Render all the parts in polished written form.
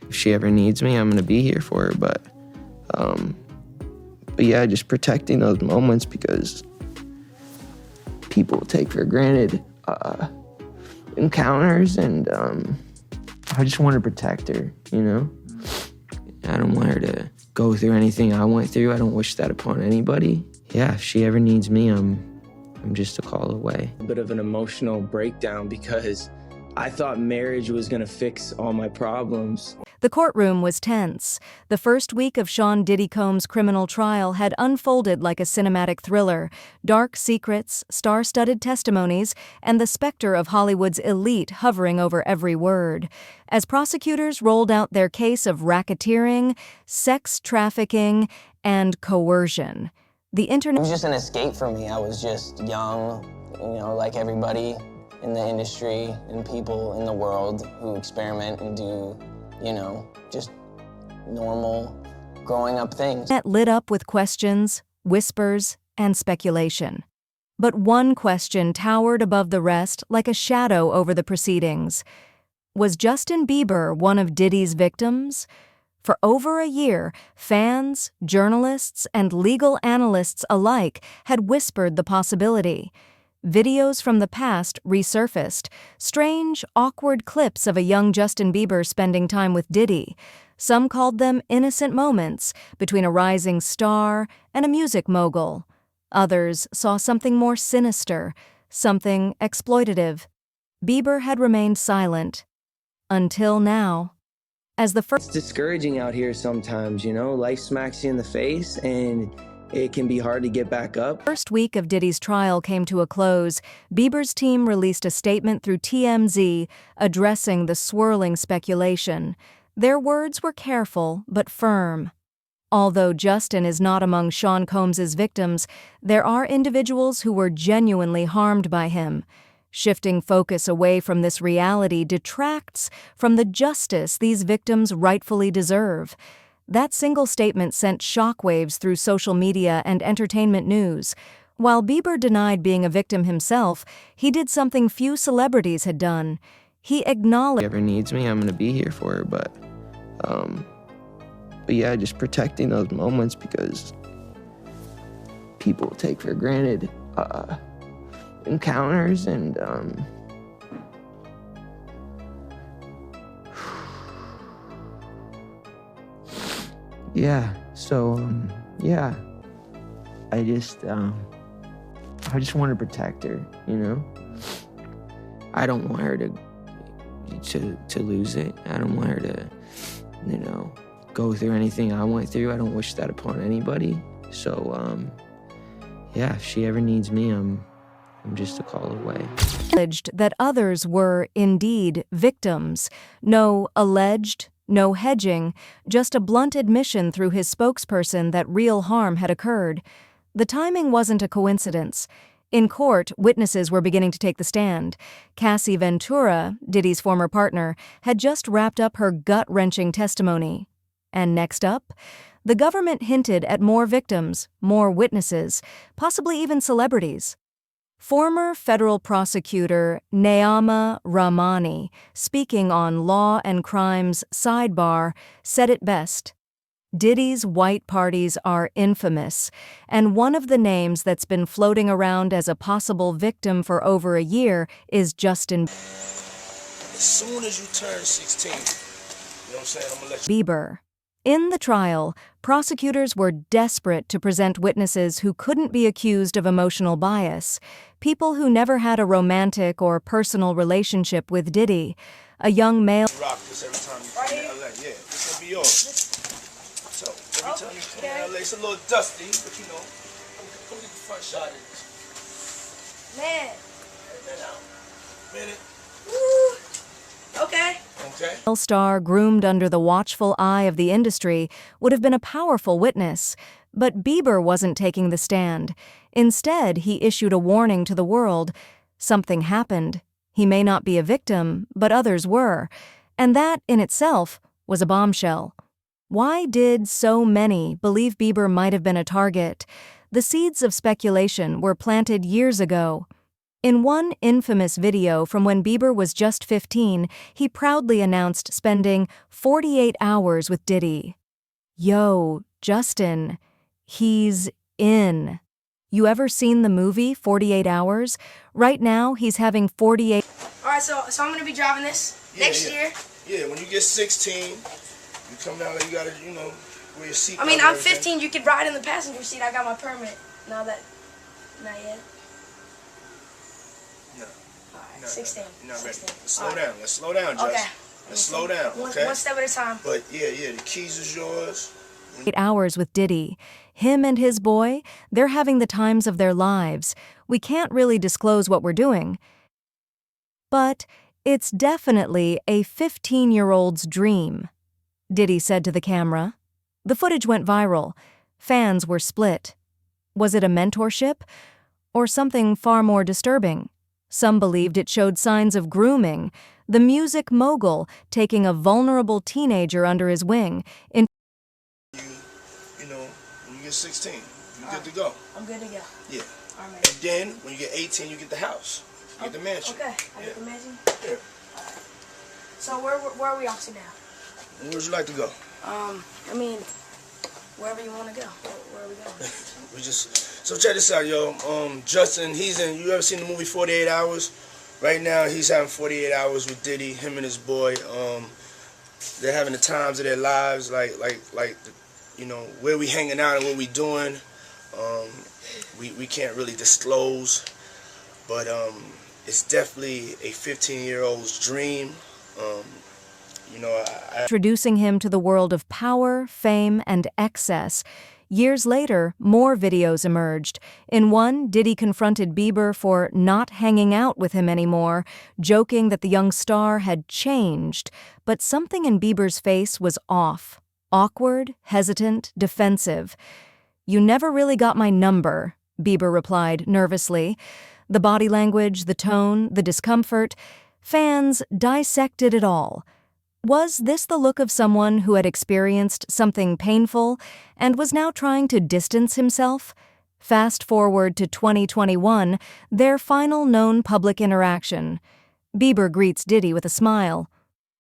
If she ever needs me, I'm gonna be here for her, but yeah, just protecting those moments because people take for granted encounters, and I just want to protect her, you know? I don't want her to go through anything I went through. I don't wish that upon anybody. Yeah, if she ever needs me, I'm just a call away. A bit of an emotional breakdown because I thought marriage was gonna fix all my problems. The courtroom was tense. The first week of Sean Diddy Combs' criminal trial had unfolded like a cinematic thriller. Dark secrets, star-studded testimonies, and the specter of Hollywood's elite hovering over every word. As prosecutors rolled out their case of racketeering, sex trafficking, and coercion, the internet— It was just an escape for me. I was just young, like everybody in the industry and people in the world who experiment and do, just normal growing up things. lit up with questions, whispers, and speculation. But one question towered above the rest like a shadow over the proceedings. Was Justin Bieber one of Diddy's victims? For over a year, fans, journalists, and legal analysts alike had whispered the possibility. Videos from the past resurfaced, strange, awkward clips of a young Justin Bieber spending time with Diddy. Some called them innocent moments between a rising star and a music mogul. Others saw something more sinister, something exploitative. Bieber had remained silent. Until now. As the first— It's discouraging out here sometimes, Life smacks you in the face and it can be hard to get back up. First week of Diddy's trial came to a close. Bieber's team released a statement through TMZ addressing the swirling speculation. Their words were careful but firm. Although Justin is not among Sean Combs' victims, there are individuals who were genuinely harmed by him. Shifting focus away from this reality detracts from the justice these victims rightfully deserve. That single statement sent shockwaves through social media and entertainment news. While Bieber denied being a victim himself, he did something few celebrities had done. He acknowledged— If she ever needs me, I'm gonna be here for her, but yeah, just protecting those moments because people take for granted encounters, and yeah, so yeah, I just want to protect her, I don't want her to lose it. I don't want her to, go through anything I went through. I don't wish that upon anybody. So yeah, if she ever needs me, I'm just a call away. That others were indeed victims. No alleged, no hedging, just a blunt admission through his spokesperson that real harm had occurred. The timing wasn't a coincidence. In court, witnesses were beginning to take the stand. Cassie Ventura, Diddy's former partner, had just wrapped up her gut-wrenching testimony. And next up, the government hinted at more victims, more witnesses, possibly even celebrities. Former federal prosecutor Naama Rahmani, speaking on Law and Crime's Sidebar, said it best. Diddy's white parties are infamous, and one of the names that's been floating around as a possible victim for over a year is Justin As soon as you turn 16, I'm gonna let you— Bieber. In the trial, prosecutors were desperate to present witnesses who couldn't be accused of emotional bias, people who never had a romantic or personal relationship with Diddy. A young male— Rock this every time you come to LA. Yeah, this will be yours. So every time you come to LA, it's a little dusty, but come get the front shot of this. Man. Minute. Woo. Okay. Star groomed under the watchful eye of the industry would have been a powerful witness, but Bieber wasn't taking the stand. Instead, he issued a warning to the world. Something happened. He may not be a victim, but others were. And that, in itself, was a bombshell. Why did so many believe Bieber might have been a target? The seeds of speculation were planted years ago. In one infamous video from when Bieber was just 15, he proudly announced spending 48 hours with Diddy. Yo, Justin, he's in. You ever seen the movie 48 Hours? Right now, he's having 48. All right, so I'm gonna be driving this next year. Yeah, when you get 16, you come down there, you gotta, wear your seatbelt. I mean, I'm 15. You could ride in the passenger seat. I got my permit. Not yet. No. All right, 16. You're not ready. 16. Let's slow down. Let's slow down, Justin. Okay. Let's slow down, okay? One step at a time. But yeah, the keys is yours. 8 hours with Diddy. Him and his boy, they're having the times of their lives. We can't really disclose what we're doing. But it's definitely a 15-year-old's dream, Diddy said to the camera. The footage went viral. Fans were split. Was it a mentorship? Or something far more disturbing? Some believed it showed signs of grooming, the music mogul taking a vulnerable teenager under his wing. When you get 16, you're good to go. I'm good to go. Yeah. All right. And then, when you get 18, you get the house. You get the mansion. Okay. I get the mansion. Yeah. So where are we off to now? Where would you like to go? I mean, wherever you want to go. Where are we going? So check this out, yo. Justin, you ever seen the movie 48 Hours? Right now, he's having 48 hours with Diddy, him and his boy. They're having the times of their lives, like where we hanging out and what we doing. We can't really disclose, but it's definitely a 15-year-old's dream. Introducing him to the world of power, fame, and excess. Years later, more videos emerged. In one, Diddy confronted Bieber for not hanging out with him anymore, joking that the young star had changed. But something in Bieber's face was off. Awkward, hesitant, defensive. "You never really got my number," Bieber replied nervously. The body language, the tone, the discomfort. Fans dissected it all. Was this the look of someone who had experienced something painful and was now trying to distance himself? Fast forward to 2021, their final known public interaction. Bieber greets Diddy with a smile.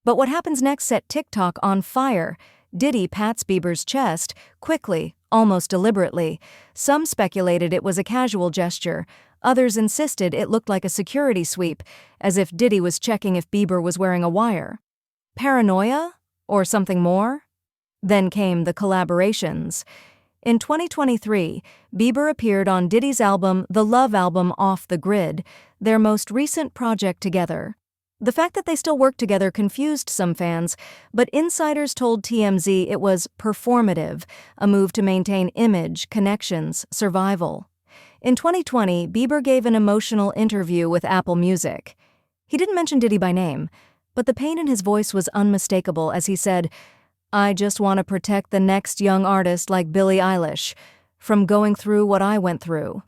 But what happens next set TikTok on fire? Diddy pats Bieber's chest, quickly, almost deliberately. Some speculated it was a casual gesture. Others insisted it looked like a security sweep, as if Diddy was checking if Bieber was wearing a wire. Paranoia? Or something more? Then came the collaborations. In 2023, Bieber appeared on Diddy's album The Love Album Off the Grid, their most recent project together. The fact that they still worked together confused some fans, but insiders told TMZ it was performative, a move to maintain image, connections, survival. In 2020, Bieber gave an emotional interview with Apple Music. He didn't mention Diddy by name, but the pain in his voice was unmistakable as he said, "I just want to protect the next young artist like Billie Eilish from going through what I went through."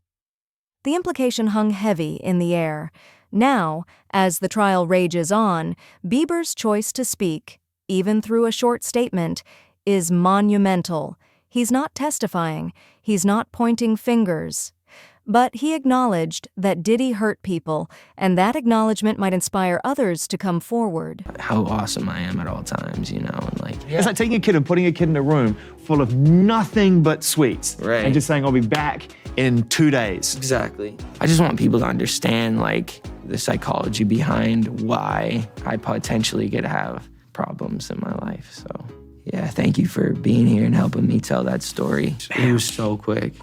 The implication hung heavy in the air. Now, as the trial rages on, Bieber's choice to speak, even through a short statement, is monumental. He's not testifying, he's not pointing fingers. But he acknowledged that Diddy hurt people, and that acknowledgement might inspire others to come forward. How awesome I am at all times, and It's like taking a kid and putting a kid in a room full of nothing but sweets. Right. And just saying, I'll be back in 2 days. Exactly. I just want people to understand, the psychology behind why I potentially could have problems in my life. So, yeah, thank you for being here and helping me tell that story. It was so quick.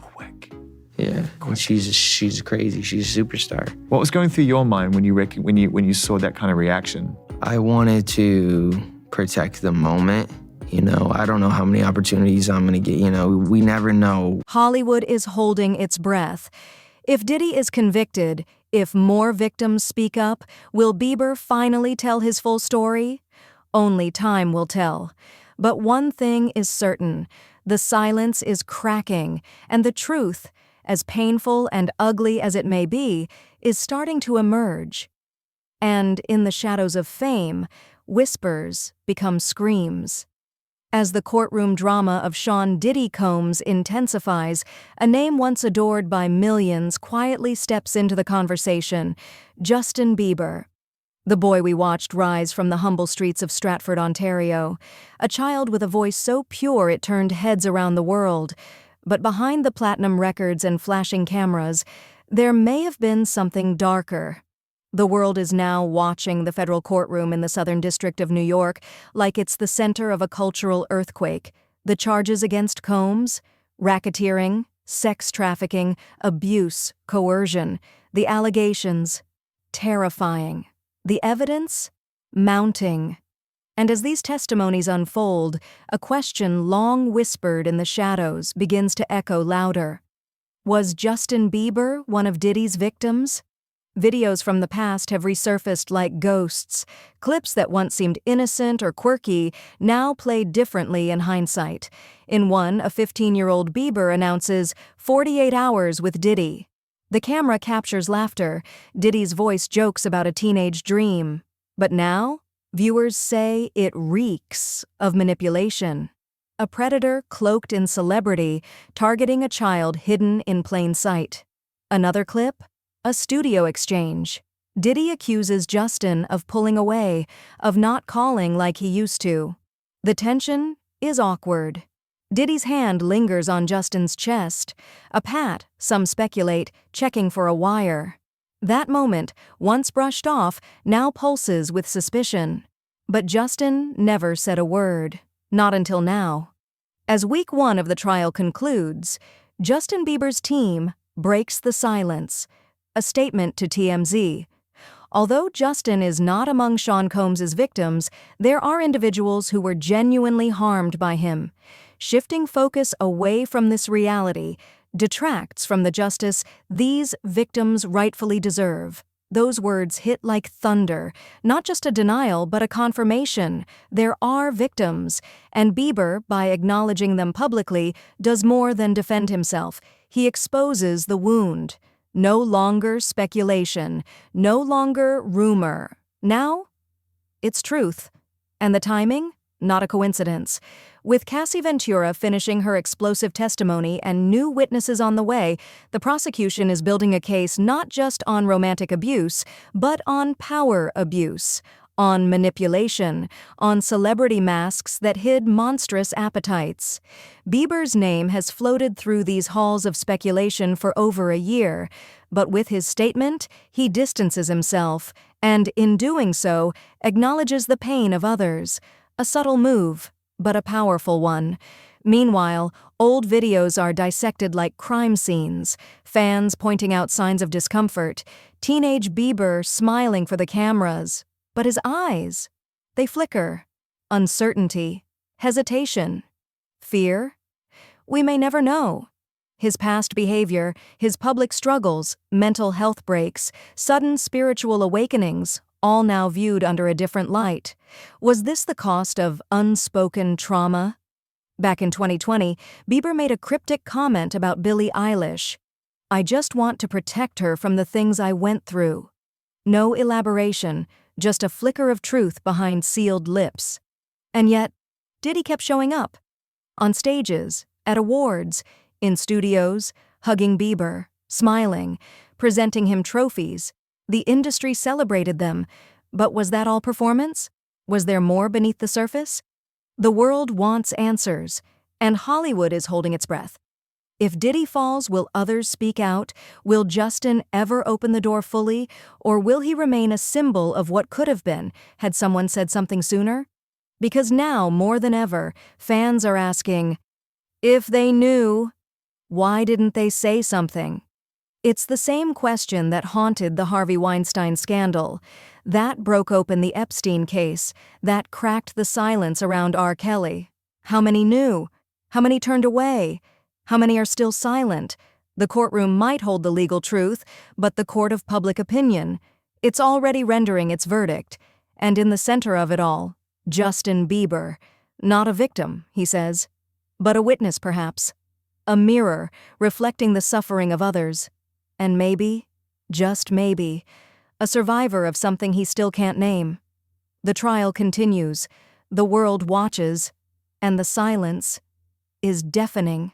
Yeah, and she's crazy. She's a superstar. What was going through your mind when you saw that kind of reaction? I wanted to protect the moment. I don't know how many opportunities I'm gonna get. We never know. Hollywood is holding its breath. If Diddy is convicted, if more victims speak up, will Bieber finally tell his full story? Only time will tell. But one thing is certain: the silence is cracking, and the truth, as painful and ugly as it may be, is starting to emerge. And in the shadows of fame, whispers become screams. As the courtroom drama of Sean Diddy Combs intensifies, a name once adored by millions quietly steps into the conversation: Justin Bieber. The boy we watched rise from the humble streets of Stratford, Ontario, a child with a voice so pure it turned heads around the world. But behind the platinum records and flashing cameras, there may have been something darker. The world is now watching the federal courtroom in the Southern District of New York like it's the center of a cultural earthquake. The charges against Combs: racketeering, sex trafficking, abuse, coercion. The allegations: terrifying. The evidence: mounting. And as these testimonies unfold, a question long whispered in the shadows begins to echo louder. Was Justin Bieber one of Diddy's victims? Videos from the past have resurfaced like ghosts. Clips that once seemed innocent or quirky now play differently in hindsight. In one, a 15-year-old Bieber announces 48 hours with Diddy. The camera captures laughter. Diddy's voice jokes about a teenage dream. But now, viewers say it reeks of manipulation. A predator cloaked in celebrity, targeting a child hidden in plain sight. Another clip? A studio exchange. Diddy accuses Justin of pulling away, of not calling like he used to. The tension is awkward. Diddy's hand lingers on Justin's chest, a pat, some speculate, checking for a wire. That moment, once brushed off, now pulses with suspicion. But Justin never said a word, not until now. As week 1 of the trial concludes, Justin Bieber's team breaks the silence. A statement to TMZ. Although Justin is not among Sean Combs' victims, there are individuals who were genuinely harmed by him. Shifting focus away from this reality detracts from the justice these victims rightfully deserve. Those words hit like thunder, not just a denial but a confirmation. There are victims, and Bieber, by acknowledging them publicly, does more than defend himself. He exposes the wound. No longer speculation, no longer rumor. Now, it's truth. And the timing? Not a coincidence. With Cassie Ventura finishing her explosive testimony and new witnesses on the way, the prosecution is building a case not just on romantic abuse, but on power abuse, on manipulation, on celebrity masks that hid monstrous appetites. Bieber's name has floated through these halls of speculation for over a year, but with his statement, he distances himself, and in doing so, acknowledges the pain of others. A subtle move, but a powerful one. Meanwhile, old videos are dissected like crime scenes, fans pointing out signs of discomfort, teenage Bieber smiling for the cameras. But his eyes, they flicker. Uncertainty, hesitation, fear? We may never know. His past behavior, his public struggles, mental health breaks, sudden spiritual awakenings, all now viewed under a different light. Was this the cost of unspoken trauma? Back in 2020, Bieber made a cryptic comment about Billie Eilish. "I just want to protect her from the things I went through." No elaboration, just a flicker of truth behind sealed lips. And yet, Diddy kept showing up. On stages, at awards, in studios, hugging Bieber, smiling, presenting him trophies. The industry celebrated them. But was that all performance? Was there more beneath the surface? The world wants answers, and Hollywood is holding its breath. If Diddy falls, will others speak out? Will Justin ever open the door fully? Or will he remain a symbol of what could have been, had someone said something sooner? Because now, more than ever, fans are asking, if they knew, why didn't they say something? It's the same question that haunted the Harvey Weinstein scandal. That broke open the Epstein case. That cracked the silence around R. Kelly. How many knew? How many turned away? How many are still silent? The courtroom might hold the legal truth, but the court of public opinion, it's already rendering its verdict. And in the center of it all, Justin Bieber. Not a victim, he says, but a witness perhaps. A mirror reflecting the suffering of others. And maybe, just maybe, a survivor of something he still can't name. The trial continues. The world watches. and the silence is deafening.